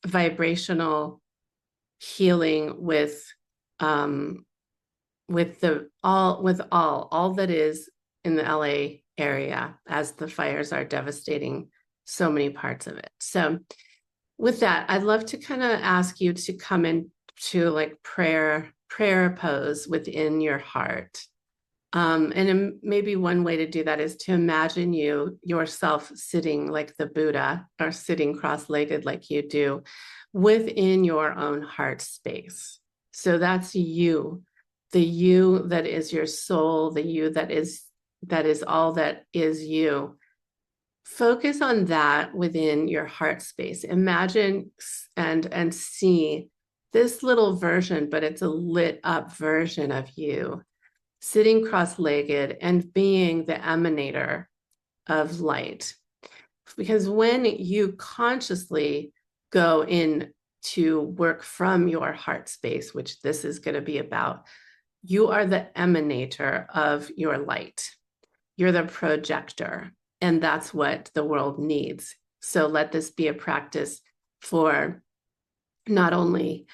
vibrational healing with all that is in the LA area, as the fires are devastating so many parts of it. So with that, I'd love to kind of ask you to come into like prayer pose within your heart. And maybe one way to do that is to imagine yourself sitting like the Buddha, or sitting cross-legged like you do within your own heart space. So that's you, the you that is your soul, the you that is all that is you. Focus on that within your heart space. Imagine and see this little version, but it's a lit up version of you sitting cross-legged and being the emanator of light. Because when you consciously go in to work from your heart space, which this is going to be about, you are the emanator of your light. You're the projector, and that's what the world needs. So let this be a practice for not only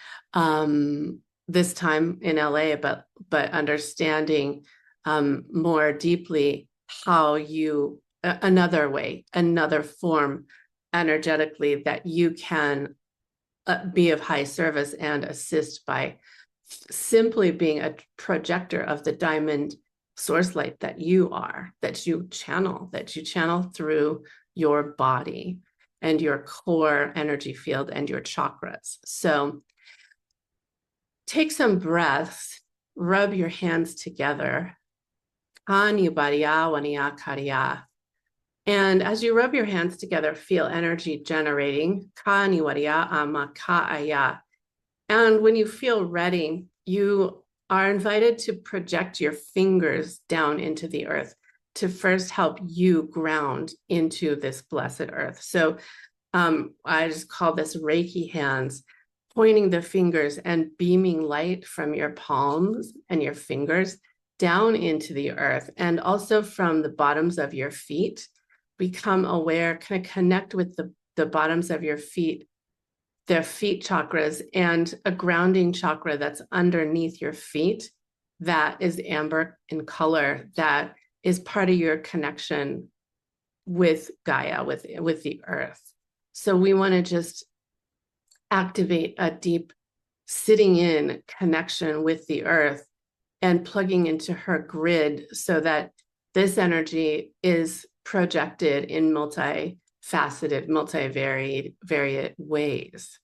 this time in LA, but understanding more deeply how you, another form energetically that you can be of high service and assist by simply being a projector of the diamond source light that you are, that you channel through your body and your core energy field and your chakras. So take some breaths, rub your hands together. And as you rub your hands together, feel energy generating. And when you feel ready, you are invited to project your fingers down into the earth to first help you ground into this blessed earth. So I just call this Reiki hands, pointing the fingers and beaming light from your palms and your fingers down into the earth, and also from the bottoms of your feet. Become aware, kind of connect with the bottoms of your feet, their feet chakras, and a grounding chakra that's underneath your feet that is amber in color, that is part of your connection with Gaia, with the earth. So we want to just activate a deep sitting in connection with the earth and plugging into her grid, so that this energy is projected in multifaceted, multivariate ways.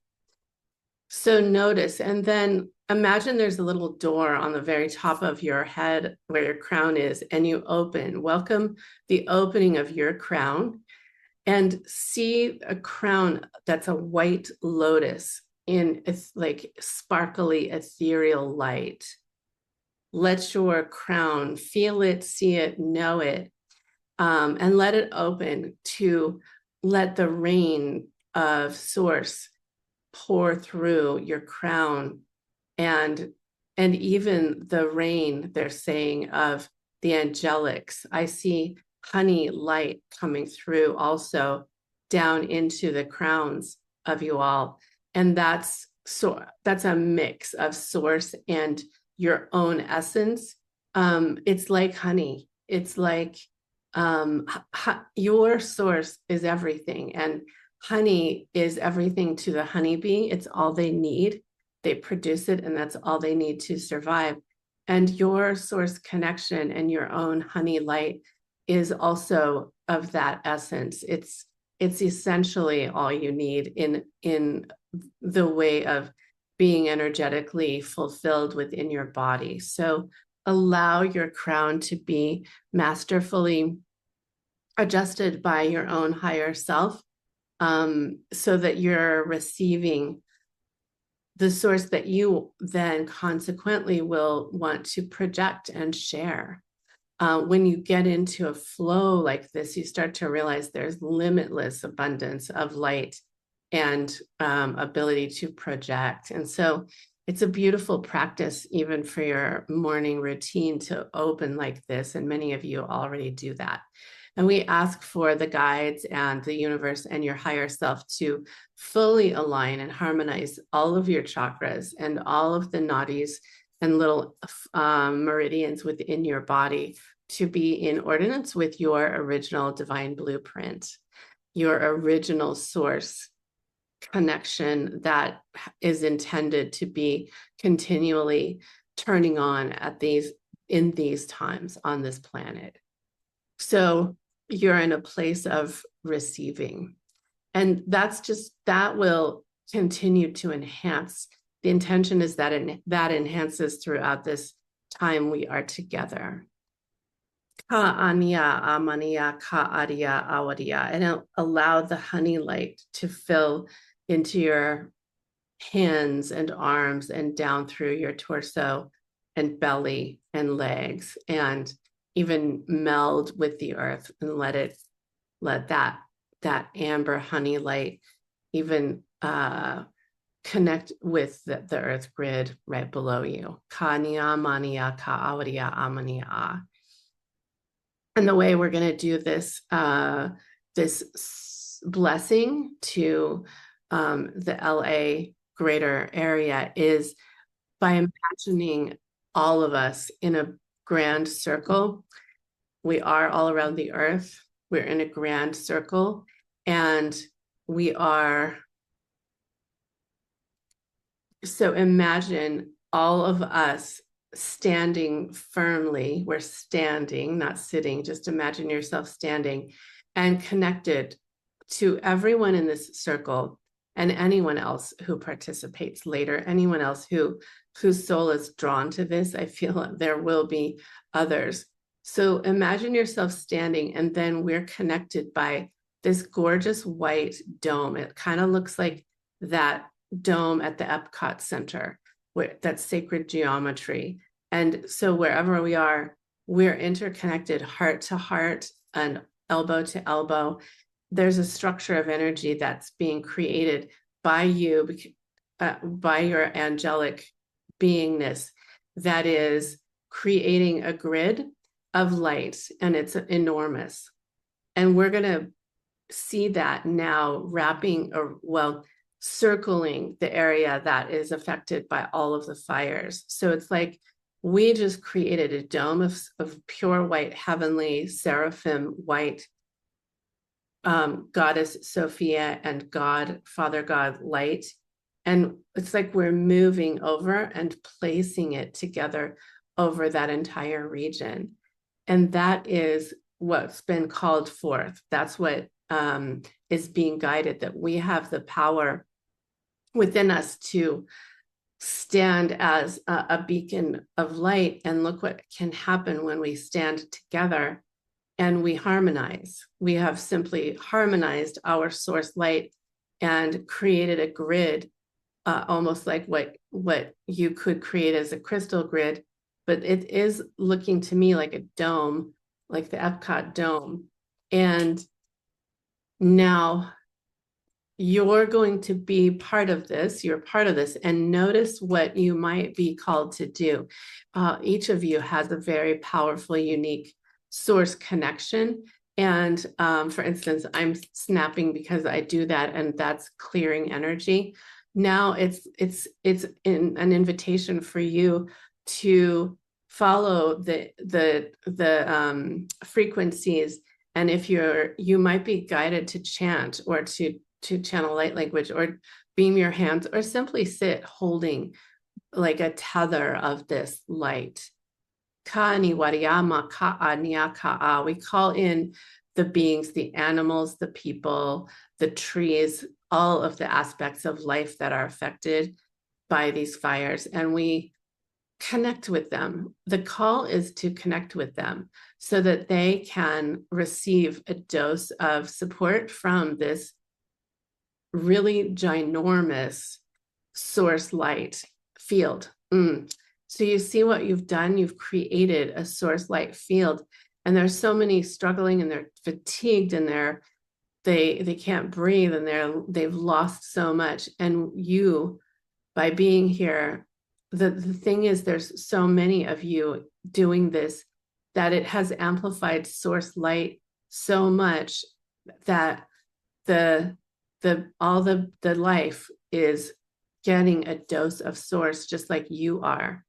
So notice, and then imagine there's a little door on the very top of your head where your crown is, and you welcome the opening of your crown, and see a crown that's a white lotus in like sparkly ethereal light. Let your crown, feel it, see it, know it, and let it open to let the rain of source pour through your crown, and even the rain, they're saying, of the angelics. I see honey light coming through also down into the crowns of you all. And that's a mix of source and your own essence. It's like honey. It's like your source is everything, and honey is everything to the honeybee. It's all they need. They produce it, and that's all they need to survive. And your source connection and your own honey light is also of that essence. It's essentially all you need in the way of being energetically fulfilled within your body. So allow your crown to be masterfully adjusted by your own higher self, so that you're receiving the source that you then consequently will want to project and share. When you get into a flow like this, you start to realize there's limitless abundance of light and ability to project. And so it's a beautiful practice, even for your morning routine, to open like this. And many of you already do that. And we ask for the guides and the universe and your higher self to fully align and harmonize all of your chakras and all of the nadis and little meridians within your body to be in ordinance with your original divine blueprint, your original source connection that is intended to be continually turning on in these times on this planet. So you're in a place of receiving. And that will continue to enhance. The intention is that that enhances throughout this time we are together. Ka ania, amania, ka adia, awadia, and allow the honey light to fill into your hands and arms and down through your torso and belly and legs, and even meld with the earth and let that amber honey light even connect with the earth grid right below you. Ka nia, mania, ka awadia, amania. And the way we're going to do this blessing to the LA greater area is by imagining all of us in a grand circle. We are all around the earth. We're in a grand circle, and we are. So imagine all of us standing firmly. We're standing, not sitting. Just imagine yourself standing and connected to everyone in this circle and anyone else who participates later, anyone else whose soul is drawn to this. I feel there will be others. So imagine yourself standing, and then we're connected by this gorgeous white dome. It kind of looks like that dome at the Epcot Center, where that's sacred geometry. And so wherever we are, we're interconnected heart to heart and elbow to elbow. There's a structure of energy that's being created by you, by your angelic beingness, that is creating a grid of light, and it's enormous. And we're going to see that now wrapping, or well, circling the area that is affected by all of the fires. So it's like we just created a dome of pure white, heavenly, seraphim white, Goddess Sophia and God, Father God light. And it's like we're moving over and placing it together over that entire region. And that is what's been called forth. That's what is being guided, that we have the power within us to stand as a beacon of light. And look what can happen when we stand together and we harmonize. We have simply harmonized our source light and created a grid, almost like what you could create as a crystal grid, but it is looking to me like a dome, like the Epcot dome. And now you're going to be part of this. You're part of this, and notice what you might be called to do. Each of you has a very powerful, unique source connection. And for instance, I'm snapping because I do that, and that's clearing energy. Now it's an invitation for you to follow the frequencies. And if you might be guided to chant or to channel light language or beam your hands or simply sit holding like a tether of this light. Ka-ni wariyama ka'a nia ka'a. We call in the beings, the animals, the people, the trees, all of the aspects of life that are affected by these fires, and we connect with them. The call is to connect with them so that they can receive a dose of support from this really ginormous source light field. So you see what you've done? You've created a source light field, and there's so many struggling, and they're fatigued, and they can't breathe, and they've lost so much. And you, by being here, the thing is, there's so many of you doing this that it has amplified source light so much that the all the life is getting a dose of source, just like you are,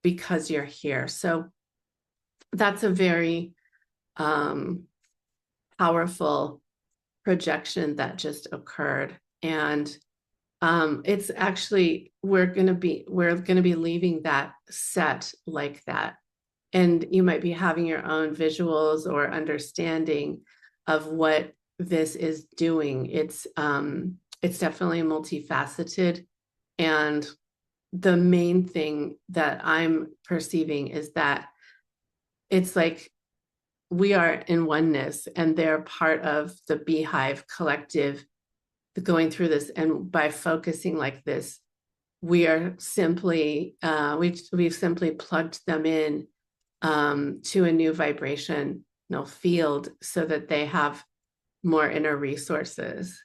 because you're here. So that's a very powerful projection that just occurred. And it's actually, we're going to be leaving that set like that. And you might be having your own visuals or understanding of what this is doing. It's definitely multifaceted. And the main thing that I'm perceiving is that it's like we are in oneness and they're part of the beehive collective going through this. And by focusing like this, we are simply, we've simply plugged them in to a new vibrational field so that they have more inner resources.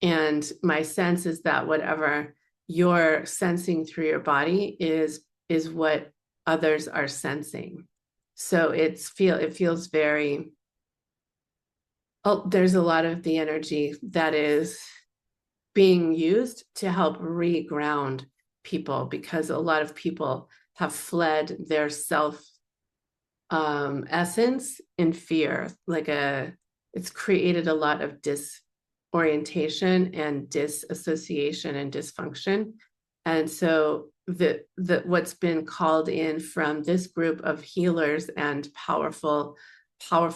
And my sense is that whatever you're sensing through your body is what others are sensing. So it feels very, there's a lot of the energy that is being used to help reground people, because a lot of people have fled their self essence in fear. It's created a lot of disorientation and disassociation and dysfunction. And so what's been called in from this group of healers and powerful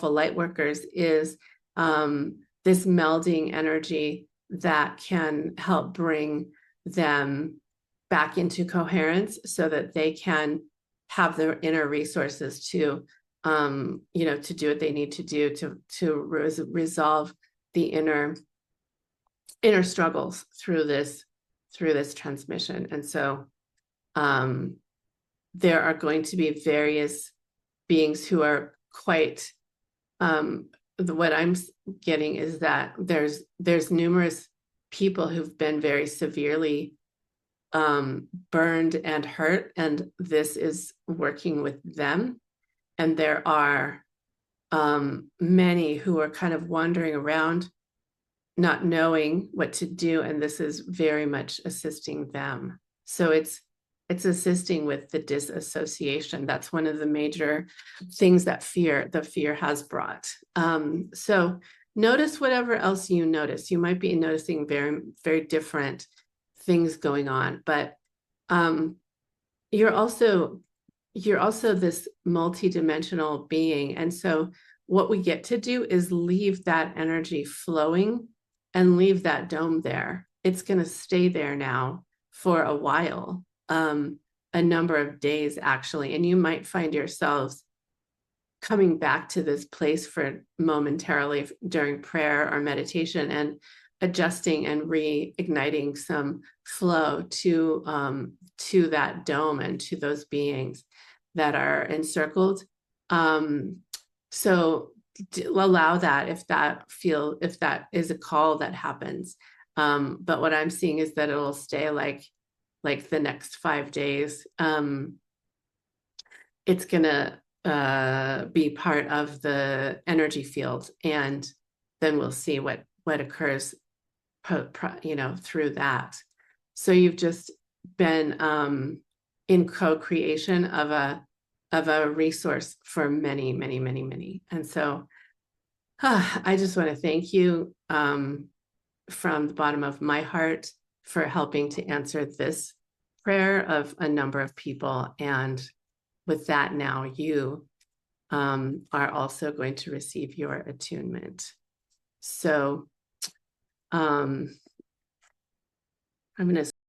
light workers is this melding energy that can help bring them back into coherence so that they can have their inner resources to to do what they need to do to resolve the inner struggles through this transmission. And so there are going to be various beings who are quite what I'm getting is that there's numerous people who've been very severely burned and hurt, and this is working with them. And there are many who are kind of wandering around not knowing what to do, and this is very much assisting them. So it's assisting with the disassociation. That's one of the major things that the fear has brought. So notice whatever else you notice. You might be noticing very, very different things going on, but you're also this multidimensional being. And so what we get to do is leave that energy flowing and leave that dome there. It's going to stay there now for a while, a number of days actually. And you might find yourselves coming back to this place for momentarily during prayer or meditation and adjusting and reigniting some flow to that dome and to those beings that are encircled. So allow that if that is a call that happens. But what I'm seeing is that it'll stay like the next 5 days. It's gonna be part of the energy field, and then we'll see what occurs through that. So you've just been in co-creation of a resource for many, many, many, many. And so I just want to thank you from the bottom of my heart for helping to answer this prayer of a number of people. And with that, now you are also going to receive your attunement. So I'm going to